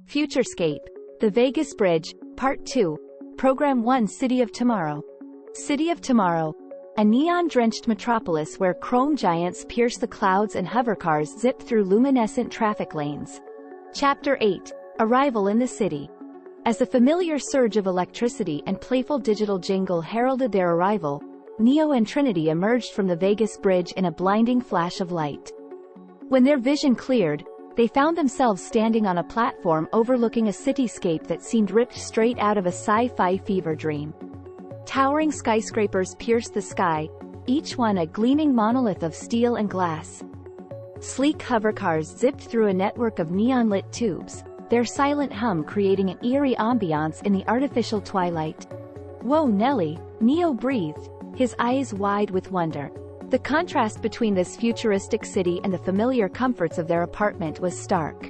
Futurescape, The Vegas Bridge, Part 2, Program 1. City of Tomorrow. City of Tomorrow, a neon-drenched metropolis where chrome giants pierce the clouds and hovercars zip through luminescent traffic lanes. Chapter 8, Arrival in the City. As the familiar surge of electricity and playful digital jingle heralded their arrival, Neo and Trinity emerged from the Vegas Bridge in a blinding flash of light. When their vision cleared, they found themselves standing on a platform overlooking a cityscape that seemed ripped straight out of a sci-fi fever dream. Towering skyscrapers pierced the sky, each one a gleaming monolith of steel and glass. Sleek hovercars zipped through a network of neon-lit tubes, their silent hum creating an eerie ambiance in the artificial twilight. "Whoa, Nelly," Neo breathed, his eyes wide with wonder. The contrast between this futuristic city and the familiar comforts of their apartment was stark.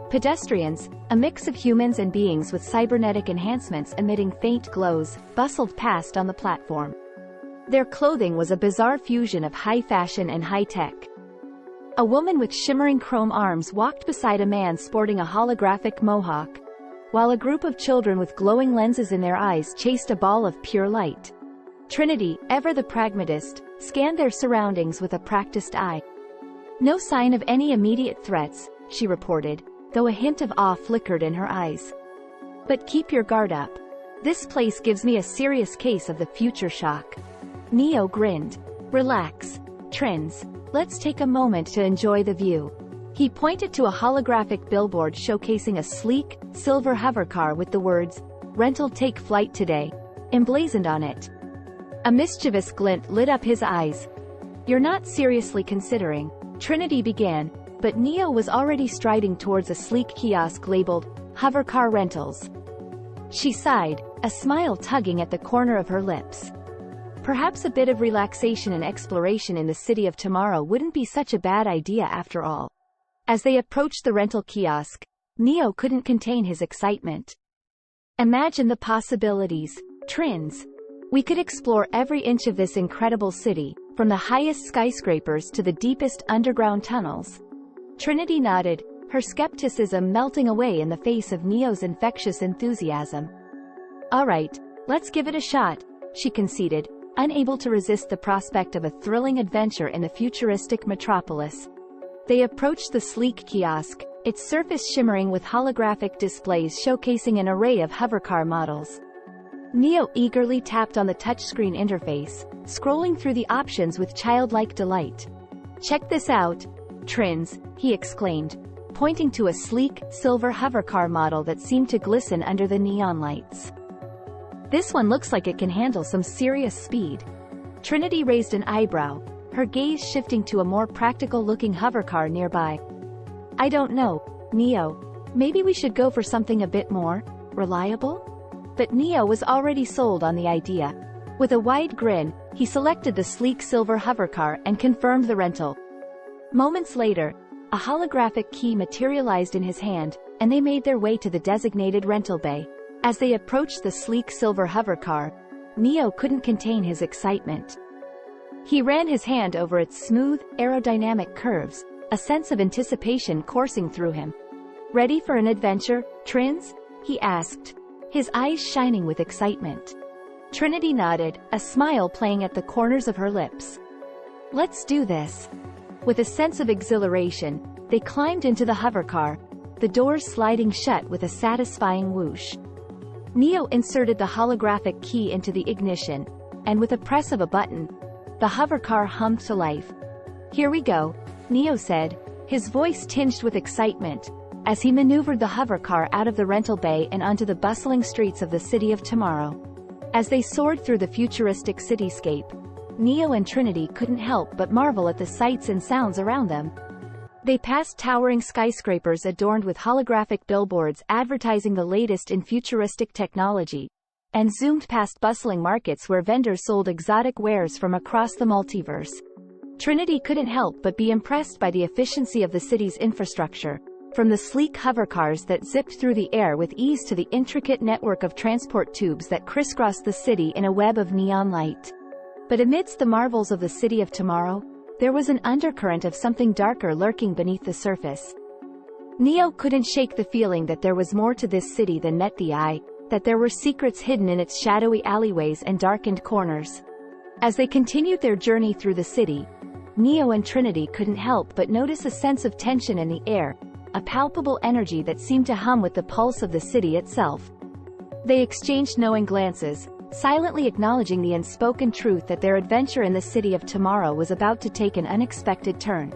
Pedestrians, a mix of humans and beings with cybernetic enhancements emitting faint glows, bustled past on the platform. Their clothing was a bizarre fusion of high fashion and high-tech. A woman with shimmering chrome arms walked beside a man sporting a holographic mohawk, while a group of children with glowing lenses in their eyes chased a ball of pure light. Trinity, ever the pragmatist, scanned their surroundings with a practiced eye. "No sign of any immediate threats," she reported, though a hint of awe flickered in her eyes. "But keep your guard up. This place gives me a serious case of the future shock." Neo grinned. "Relax, Trins. Let's take a moment to enjoy the view." He pointed to a holographic billboard showcasing a sleek, silver hovercar with the words, "Rental take flight today," emblazoned on it. A mischievous glint lit up his eyes. "You're not seriously considering," Trinity began, but Neo was already striding towards a sleek kiosk labeled, "Hovercar Rentals." She sighed, a smile tugging at the corner of her lips. Perhaps a bit of relaxation and exploration in the city of tomorrow wouldn't be such a bad idea after all. As they approached the rental kiosk, Neo couldn't contain his excitement. "Imagine the possibilities, Trins. We could explore every inch of this incredible city, from the highest skyscrapers to the deepest underground tunnels." Trinity nodded, her skepticism melting away in the face of Neo's infectious enthusiasm. "All right, let's give it a shot," she conceded, unable to resist the prospect of a thrilling adventure in the futuristic metropolis. They approached the sleek kiosk, its surface shimmering with holographic displays showcasing an array of hovercar models. Neo eagerly tapped on the touchscreen interface, scrolling through the options with childlike delight. "Check this out, Trins," he exclaimed, pointing to a sleek, silver hovercar model that seemed to glisten under the neon lights. "This one looks like it can handle some serious speed." Trinity raised an eyebrow, her gaze shifting to a more practical-looking hovercar nearby. "I don't know, Neo. Maybe we should go for something a bit more reliable?" But Neo was already sold on the idea. With a wide grin, he selected the sleek silver hovercar and confirmed the rental. Moments later, a holographic key materialized in his hand, and they made their way to the designated rental bay. As they approached the sleek silver hovercar, Neo couldn't contain his excitement. He ran his hand over its smooth, aerodynamic curves, a sense of anticipation coursing through him. "Ready for an adventure, Trins?" he asked, his eyes shining with excitement. Trinity nodded, a smile playing at the corners of her lips. "Let's do this." With a sense of exhilaration, they climbed into the hovercar, the doors sliding shut with a satisfying whoosh. Neo inserted the holographic key into the ignition, and with a press of a button, the hovercar hummed to life. "Here we go," Neo said, his voice tinged with excitement, as he maneuvered the hovercar out of the rental bay and onto the bustling streets of the city of tomorrow. As they soared through the futuristic cityscape, Neo and Trinity couldn't help but marvel at the sights and sounds around them. They passed towering skyscrapers adorned with holographic billboards advertising the latest in futuristic technology, and zoomed past bustling markets where vendors sold exotic wares from across the multiverse. Trinity couldn't help but be impressed by the efficiency of the city's infrastructure, from the sleek hovercars that zipped through the air with ease to the intricate network of transport tubes that crisscrossed the city in a web of neon light. But amidst the marvels of the city of tomorrow, there was an undercurrent of something darker lurking beneath the surface. Neo couldn't shake the feeling that there was more to this city than met the eye, that there were secrets hidden in its shadowy alleyways and darkened corners. As they continued their journey through the city, Neo and Trinity couldn't help but notice a sense of tension in the air, a palpable energy that seemed to hum with the pulse of the city itself. They exchanged knowing glances, silently acknowledging the unspoken truth that their adventure in the city of tomorrow was about to take an unexpected turn.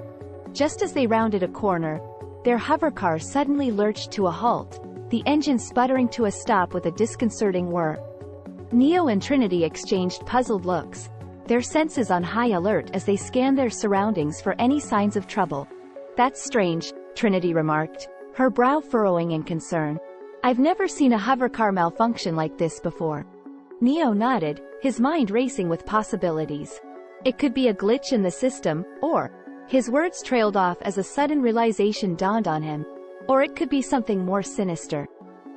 Just as they rounded a corner, their hovercar suddenly lurched to a halt, the engine sputtering to a stop with a disconcerting whir. Neo and Trinity exchanged puzzled looks, their senses on high alert as they scanned their surroundings for any signs of trouble. "That's strange," Trinity remarked, her brow furrowing in concern. "I've never seen a hovercar malfunction like this before." Neo nodded, his mind racing with possibilities. It could be a glitch in the system, or... His words trailed off as a sudden realization dawned on him. Or it could be something more sinister.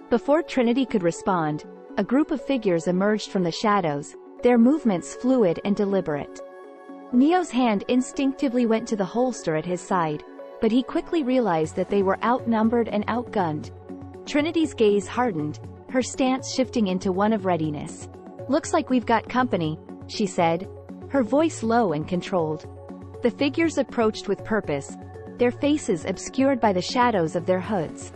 Before Trinity could respond, a group of figures emerged from the shadows, their movements fluid and deliberate. Neo's hand instinctively went to the holster at his side, but he quickly realized that they were outnumbered and outgunned. Trinity's gaze hardened, her stance shifting into one of readiness. "Looks like we've got company," she said, her voice low and controlled. The figures approached with purpose, their faces obscured by the shadows of their hoods.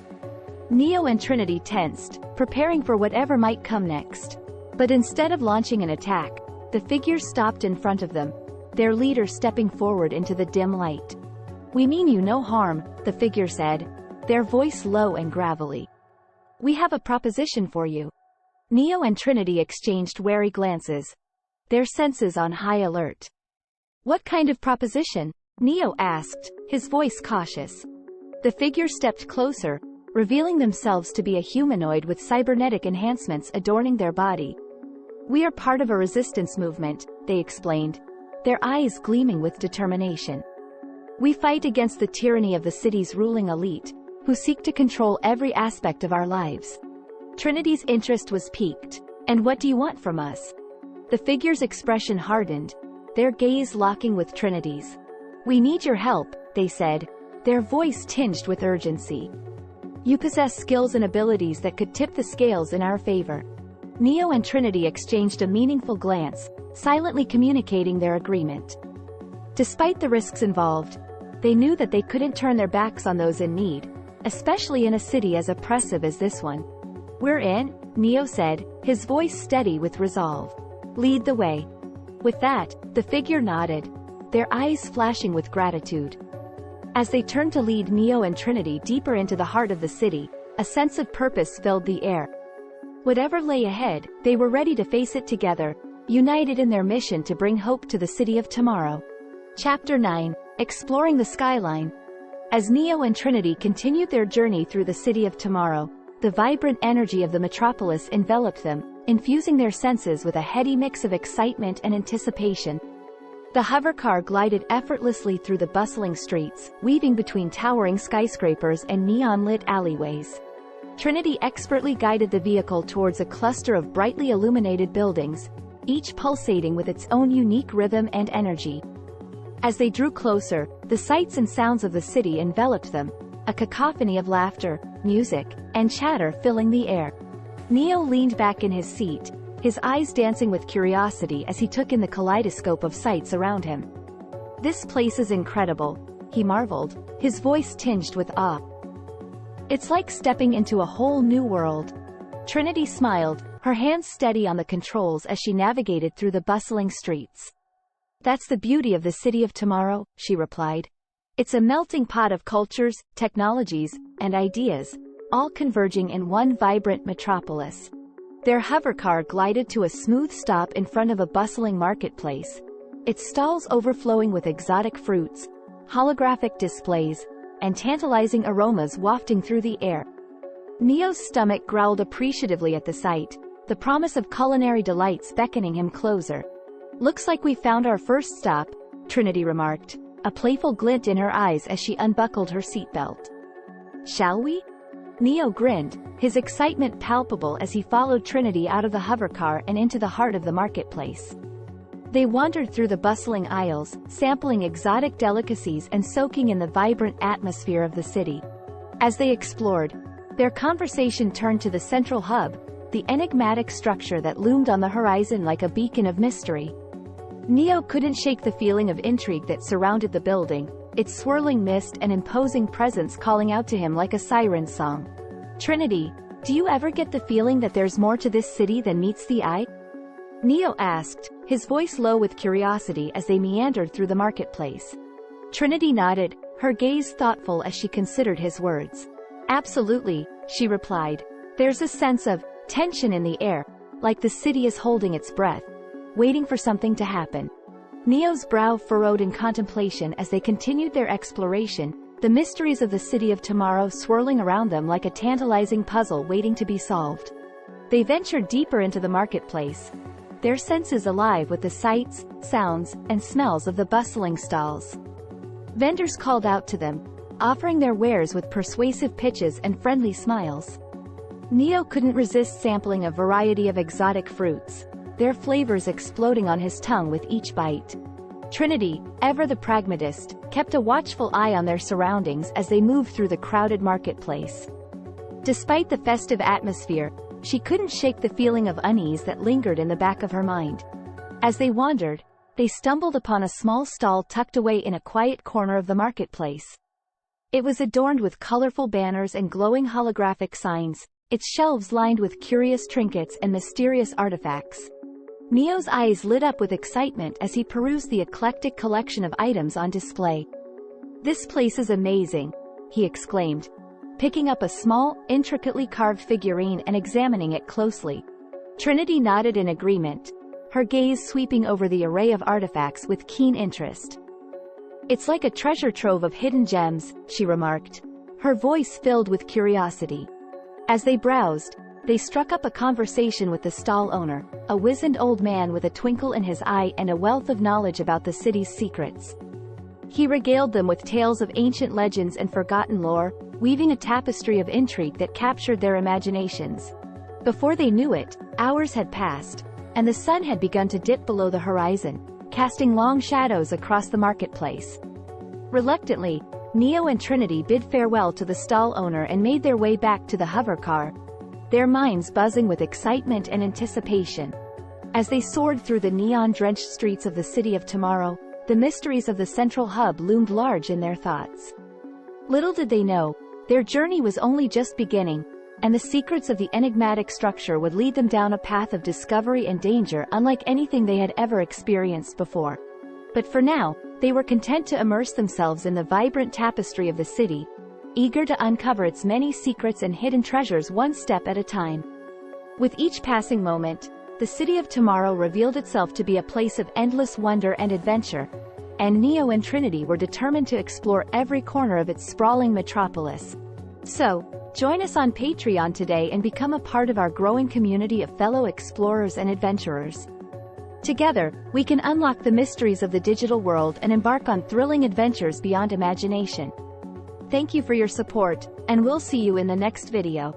Neo and Trinity tensed, preparing for whatever might come next. But instead of launching an attack, the figures stopped in front of them, their leader stepping forward into the dim light. "We mean you no harm," the figure said, their voice low and gravelly. "We have a proposition for you." Neo and Trinity exchanged wary glances, their senses on high alert. "What kind of proposition?" Neo asked, his voice cautious. The figure stepped closer, revealing themselves to be a humanoid with cybernetic enhancements adorning their body. "We are part of a resistance movement," they explained, their eyes gleaming with determination. "We fight against the tyranny of the city's ruling elite, who seek to control every aspect of our lives." Trinity's interest was piqued. "And what do you want from us?" The figure's expression hardened, their gaze locking with Trinity's. "We need your help," they said, their voice tinged with urgency. "You possess skills and abilities that could tip the scales in our favor." Neo and Trinity exchanged a meaningful glance, silently communicating their agreement. Despite the risks involved, they knew that they couldn't turn their backs on those in need, especially in a city as oppressive as this one. "We're in," Neo said, his voice steady with resolve. "Lead the way." With that, the figure nodded, their eyes flashing with gratitude. As they turned to lead Neo and Trinity deeper into the heart of the city, a sense of purpose filled the air. Whatever lay ahead, they were ready to face it together, united in their mission to bring hope to the city of tomorrow. Chapter 9, Exploring the Skyline. As Neo and Trinity continued their journey through the city of tomorrow, the vibrant energy of the metropolis enveloped them, infusing their senses with a heady mix of excitement and anticipation. The hovercar glided effortlessly through the bustling streets, weaving between towering skyscrapers and neon-lit alleyways. Trinity expertly guided the vehicle towards a cluster of brightly illuminated buildings, each pulsating with its own unique rhythm and energy. As they drew closer, the sights and sounds of the city enveloped them, a cacophony of laughter, music, and chatter filling the air. Neo leaned back in his seat, his eyes dancing with curiosity as he took in the kaleidoscope of sights around him. "This place is incredible," he marveled, his voice tinged with awe. "It's like stepping into a whole new world." Trinity smiled, her hands steady on the controls as she navigated through the bustling streets. "That's the beauty of the city of tomorrow," she replied. "It's a melting pot of cultures, technologies, and ideas, all converging in one vibrant metropolis." Their hovercar glided to a smooth stop in front of a bustling marketplace, its stalls overflowing with exotic fruits, holographic displays, and tantalizing aromas wafting through the air. Neo's stomach growled appreciatively at the sight, the promise of culinary delights beckoning him closer. "Looks like we found our first stop," Trinity remarked, a playful glint in her eyes as she unbuckled her seatbelt. "Shall we?" Neo grinned, his excitement palpable as he followed Trinity out of the hovercar and into the heart of the marketplace. They wandered through the bustling aisles, sampling exotic delicacies and soaking in the vibrant atmosphere of the city. As they explored, their conversation turned to the central hub, the enigmatic structure that loomed on the horizon like a beacon of mystery. Neo couldn't shake the feeling of intrigue that surrounded the building, its swirling mist and imposing presence calling out to him like a siren song. Trinity, do you ever get the feeling that there's more to this city than meets the eye? Neo asked, his voice low with curiosity as they meandered through the marketplace. Trinity nodded, her gaze thoughtful as she considered his words. Absolutely, she replied. There's a sense of tension in the air, like the city is holding its breath, waiting for something to happen. Neo's brow furrowed in contemplation as they continued their exploration, the mysteries of the city of tomorrow swirling around them like a tantalizing puzzle waiting to be solved. They ventured deeper into the marketplace, their senses alive with the sights, sounds, and smells of the bustling stalls. Vendors called out to them, offering their wares with persuasive pitches and friendly smiles. Neo couldn't resist sampling a variety of exotic fruits, their flavors exploding on his tongue with each bite. Trinity, ever the pragmatist, kept a watchful eye on their surroundings as they moved through the crowded marketplace. Despite the festive atmosphere, she couldn't shake the feeling of unease that lingered in the back of her mind. As they wandered, they stumbled upon a small stall tucked away in a quiet corner of the marketplace. It was adorned with colorful banners and glowing holographic signs, its shelves lined with curious trinkets and mysterious artifacts. Neo's eyes lit up with excitement as he perused the eclectic collection of items on display. This place is amazing, he exclaimed, picking up a small, intricately carved figurine and examining it closely. Trinity nodded in agreement, her gaze sweeping over the array of artifacts with keen interest. It's like a treasure trove of hidden gems, she remarked, her voice filled with curiosity. As they browsed, they struck up a conversation with the stall owner, a wizened old man with a twinkle in his eye and a wealth of knowledge about the city's secrets. He regaled them with tales of ancient legends and forgotten lore, weaving a tapestry of intrigue that captured their imaginations. Before they knew it, hours had passed, and the sun had begun to dip below the horizon, casting long shadows across the marketplace. Reluctantly, Neo and Trinity bid farewell to the stall owner and made their way back to the hovercar, their minds buzzing with excitement and anticipation. As they soared through the neon-drenched streets of the city of tomorrow, the mysteries of the central hub loomed large in their thoughts. Little did they know, their journey was only just beginning, and the secrets of the enigmatic structure would lead them down a path of discovery and danger unlike anything they had ever experienced before. But for now, they were content to immerse themselves in the vibrant tapestry of the city, eager to uncover its many secrets and hidden treasures one step at a time. With each passing moment, the city of tomorrow revealed itself to be a place of endless wonder and adventure, and Neo and Trinity were determined to explore every corner of its sprawling metropolis. So, join us on Patreon today and become a part of our growing community of fellow explorers and adventurers. Together, we can unlock the mysteries of the digital world and embark on thrilling adventures beyond imagination. Thank you for your support, and we'll see you in the next video.